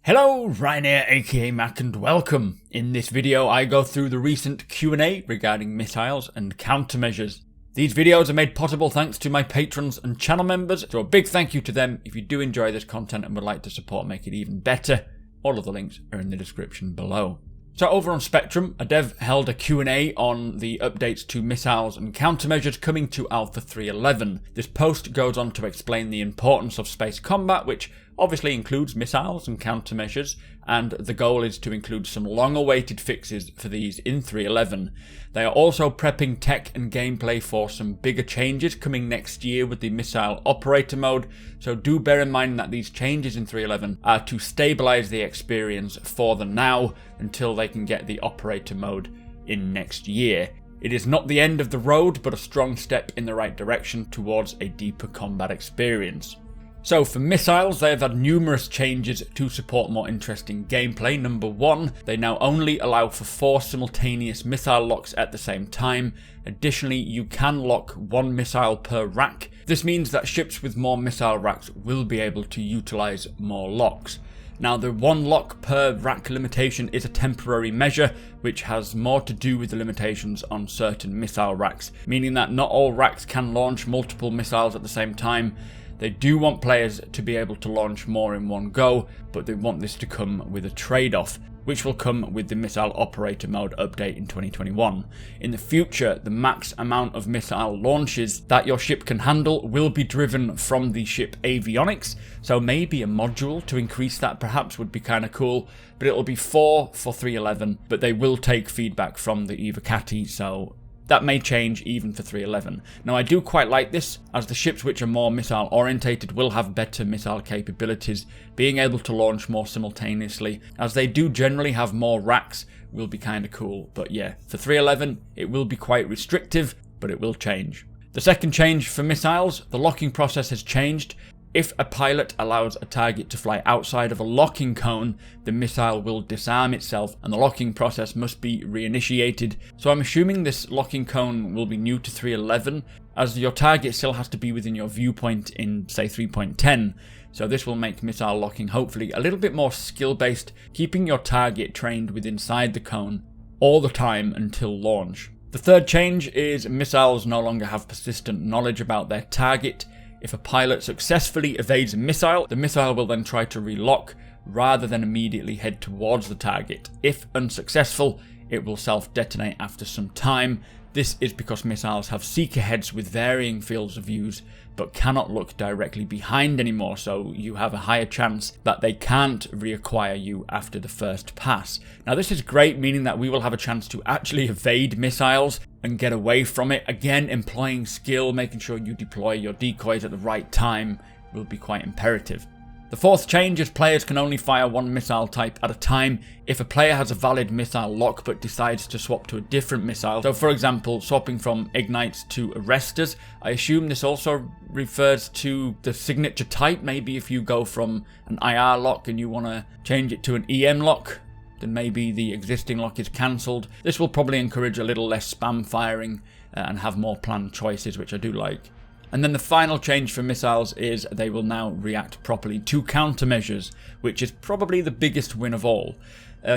Hello, Ryan here, aka Mac, and welcome. In this video I go through the recent Q&A regarding missiles and countermeasures. These videos are made possible thanks to my patrons and channel members, so a big thank you to them. If you do enjoy this content and would like to support make it even better, all of the links are in the description below. So over on Spectrum, a dev held a Q&A on the updates to missiles and countermeasures coming to Alpha 3.11. This post goes on to explain the importance of space combat, which obviously includes missiles and countermeasures, and the goal is to include some long-awaited fixes for these in 3.11. They are also prepping tech and gameplay for some bigger changes coming next year with the missile operator mode, so do bear in mind that these changes in 3.11 are to stabilize the experience for the now until they can get the operator mode in next year. It is not the end of the road, but a strong step in the right direction towards a deeper combat experience. So for missiles, they have had numerous changes to support more interesting gameplay. Number one, they now only allow for 4 simultaneous missile locks at the same time. Additionally, you can lock 1 missile per rack. This means that ships with more missile racks will be able to utilize more locks. Now, the 1 lock per rack limitation is a temporary measure, which has more to do with the limitations on certain missile racks, meaning that not all racks can launch multiple missiles at the same time. They do want players to be able to launch more in one go, but they want this to come with a trade-off, which will come with the missile operator mode update in 2021. In the future, the max amount of missile launches that your ship can handle will be driven from the ship avionics, so maybe a module to increase that perhaps would be kind of cool, but it'll be 4 for 3.11, but they will take feedback from the Evocati, so that may change even for 3.11. Now I do quite like this, as the ships which are more missile orientated will have better missile capabilities, being able to launch more simultaneously, as they do generally have more racks, will be kind of cool. But yeah, for 3.11 it will be quite restrictive, but it will change. The second change for missiles, the locking process has changed. If a pilot allows a target to fly outside of a locking cone, the missile will disarm itself and the locking process must be reinitiated. So I'm assuming this locking cone will be new to 3.11, as your target still has to be within your viewpoint in, say, 3.10. So this will make missile locking hopefully a little bit more skill-based, keeping your target trained with inside the cone all the time until launch. The third change is missiles no longer have persistent knowledge about their target. If a pilot successfully evades a missile, the missile will then try to relock rather than immediately head towards the target. If unsuccessful, it will self-detonate after some time. This is because missiles have seeker heads with varying fields of views, but cannot look directly behind anymore, so you have a higher chance that they can't reacquire you after the first pass. Now this is great, meaning that we will have a chance to actually evade missiles and get away from it. Again, employing skill, making sure you deploy your decoys at the right time will be quite imperative. The fourth change is players can only fire 1 missile type at a time. If a player has a valid missile lock but decides to swap to a different missile, so for example swapping from ignites to arresters, I assume this also refers to the signature type. Maybe if you go from an IR lock and you want to change it to an EM lock, then maybe the existing lock is cancelled. This will probably encourage a little less spam firing and have more planned choices, which I do like. And then the final change for missiles is they will now react properly to countermeasures, which is probably the biggest win of all.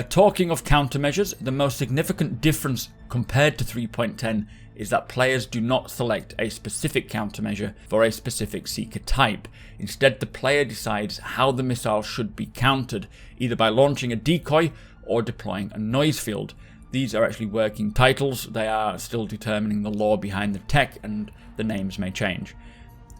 Talking of countermeasures, the most significant difference compared to 3.10 is that players do not select a specific countermeasure for a specific seeker type. Instead, the player decides how the missile should be countered, either by launching a decoy or deploying a noise field. These are actually working titles. They are still determining the lore behind the tech, and the names may change.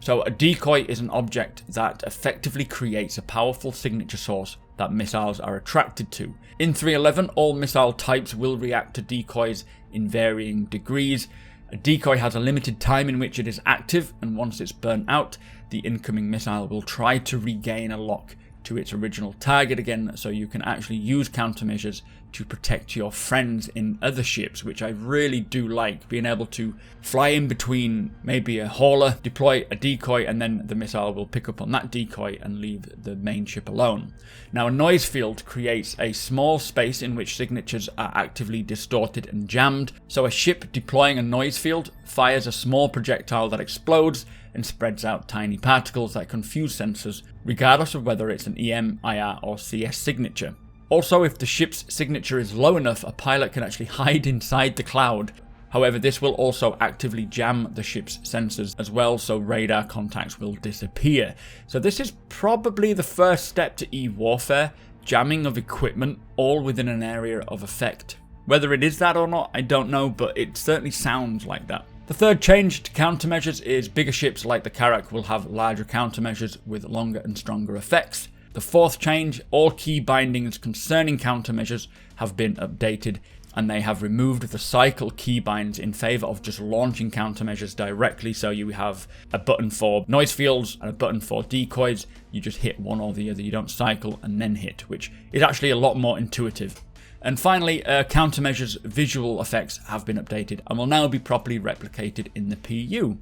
So a decoy is an object that effectively creates a powerful signature source that missiles are attracted to. In 3.11, all missile types will react to decoys in varying degrees. A decoy has a limited time in which it is active, and once it's burnt out, the incoming missile will try to regain a lock to its original target again, so you can actually use countermeasures to protect your friends in other ships, which I really do like, being able to fly in between maybe a hauler, deploy a decoy, and then the missile will pick up on that decoy and leave the main ship alone. Now a noise field creates a small space in which signatures are actively distorted and jammed, so a ship deploying a noise field fires a small projectile that explodes, and spreads out tiny particles that confuse sensors, regardless of whether it's an EM, IR or CS signature. Also, if the ship's signature is low enough, a pilot can actually hide inside the cloud. However, this will also actively jam the ship's sensors as well, so radar contacts will disappear. So this is probably the first step to E-warfare, jamming of equipment, all within an area of effect. Whether it is that or not, I don't know, but it certainly sounds like that. The third change to countermeasures is bigger ships like the Carrack will have larger countermeasures with longer and stronger effects. The fourth change, all key bindings concerning countermeasures have been updated, and they have removed the cycle keybinds in favour of just launching countermeasures directly. So you have a button for noise fields and a button for decoys. You just hit one or the other, you don't cycle and then hit, which is actually a lot more intuitive. And finally, countermeasures visual effects have been updated and will now be properly replicated in the PU.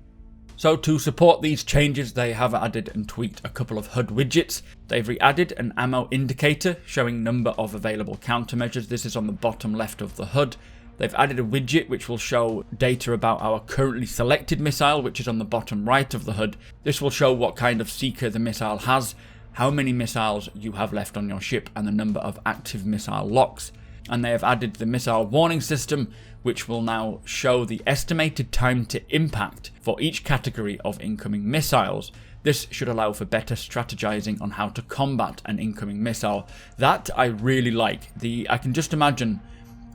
So to support these changes, they have added and tweaked a couple of HUD widgets. They've re-added an ammo indicator showing number of available countermeasures. This is on the bottom left of the HUD. They've added a widget which will show data about our currently selected missile, which is on the bottom right of the HUD. This will show what kind of seeker the missile has, how many missiles you have left on your ship, and the number of active missile locks. And they have added the missile warning system, which will now show the estimated time to impact for each category of incoming missiles. This should allow for better strategizing on how to combat an incoming missile. That I really like. I can just imagine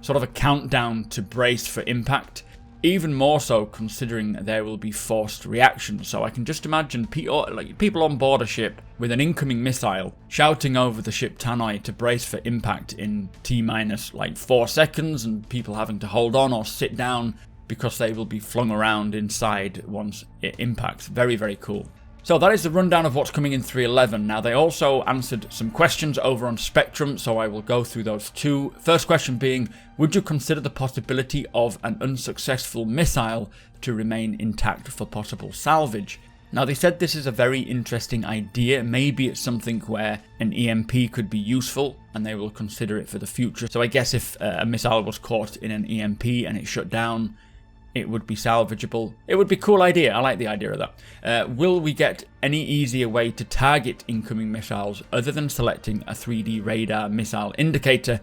sort of a countdown to brace for impact, even more so considering there will be forced reactions. So I can just imagine people on board a ship with an incoming missile shouting over the ship Tannoy to brace for impact in T-minus 4 seconds, and people having to hold on or sit down because they will be flung around inside once it impacts. Very, very cool. So that is the rundown of what's coming in 3.11. Now, they also answered some questions over on Spectrum, so I will go through those too. First question being, would you consider the possibility of an unsuccessful missile to remain intact for possible salvage? Now, they said this is a very interesting idea. Maybe it's something where an EMP could be useful and they will consider it for the future. So I guess if a missile was caught in an EMP and it shut down, it would be salvageable. It would be a cool idea. I like the idea of that. Will we get any easier way to target incoming missiles other than selecting a 3D radar missile indicator?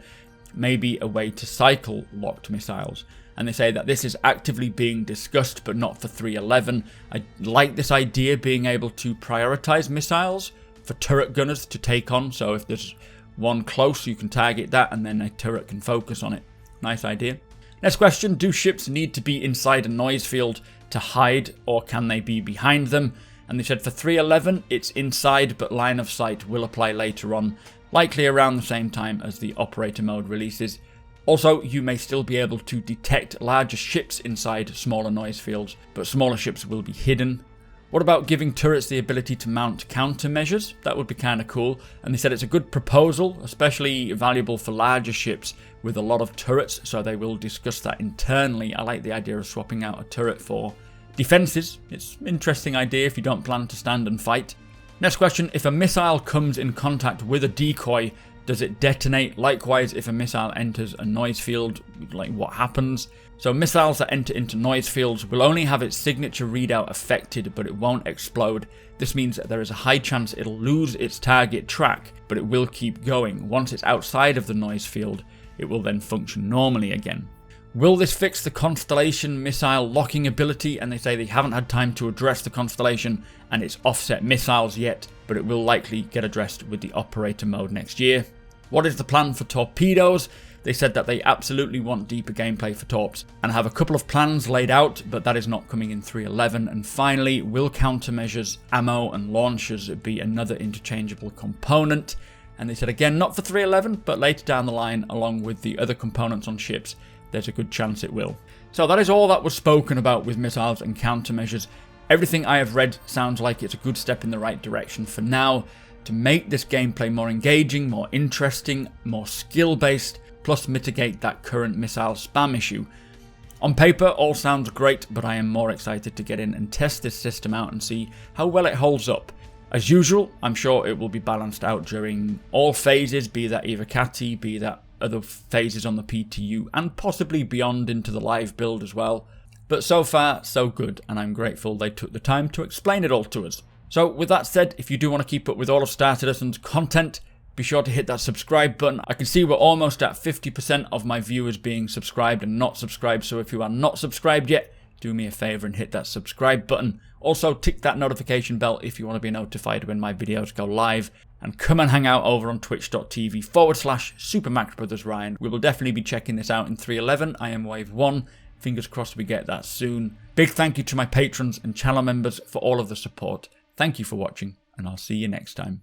Maybe a way to cycle locked missiles. And they say that this is actively being discussed, but not for 3.11. I like this idea, being able to prioritize missiles for turret gunners to take on. So if there's one close, you can target that and then a turret can focus on it. Nice idea. Next question, do ships need to be inside a noise field to hide, or can they be behind them? And they said for 3.11 it's inside, but line of sight will apply later on, likely around the same time as the operator mode releases. Also, you may still be able to detect larger ships inside smaller noise fields, but smaller ships will be hidden. What about giving turrets the ability to mount countermeasures? That would be kind of cool. And they said it's a good proposal, especially valuable for larger ships with a lot of turrets, so they will discuss that internally. I like the idea of swapping out a turret for defenses. It's an interesting idea if you don't plan to stand and fight. Next question, if a missile comes in contact with a decoy, does it detonate? Likewise, if a missile enters a noise field, what happens? So missiles that enter into noise fields will only have its signature readout affected, but it won't explode. This means that there is a high chance it'll lose its target track, but it will keep going. Once it's outside of the noise field, it will then function normally again. Will this fix the Constellation missile locking ability? And they say they haven't had time to address the Constellation and its offset missiles yet, but it will likely get addressed with the operator mode next year. What is the plan for torpedoes? They said that they absolutely want deeper gameplay for torps and have a couple of plans laid out, but that is not coming in 3.11. And finally, will countermeasures, ammo and launchers be another interchangeable component? And they said again, not for 3.11, but later down the line, along with the other components on ships, there's a good chance it will. So that is all that was spoken about with missiles and countermeasures. Everything I have read sounds like it's a good step in the right direction for now to make this gameplay more engaging, more interesting, more skill-based, plus mitigate that current missile spam issue. On paper, all sounds great, but I am more excited to get in and test this system out and see how well it holds up. As usual, I'm sure it will be balanced out during all phases, be that Evocati, be that other phases on the PTU, and possibly beyond into the live build as well. But so far, so good, and I'm grateful they took the time to explain it all to us. So with that said, if you do want to keep up with all of Star Citizen's content, be sure to hit that subscribe button. I can see we're almost at 50% of my viewers being subscribed and not subscribed, so if you are not subscribed yet, do me a favor and hit that subscribe button. Also, tick that notification bell if you want to be notified when my videos go live. And come and hang out over on twitch.tv/supermacbrothers. We will definitely be checking this out in 3.11. I am Wave 1. Fingers crossed we get that soon. Big thank you to my patrons and channel members for all of the support. Thank you for watching, and I'll see you next time.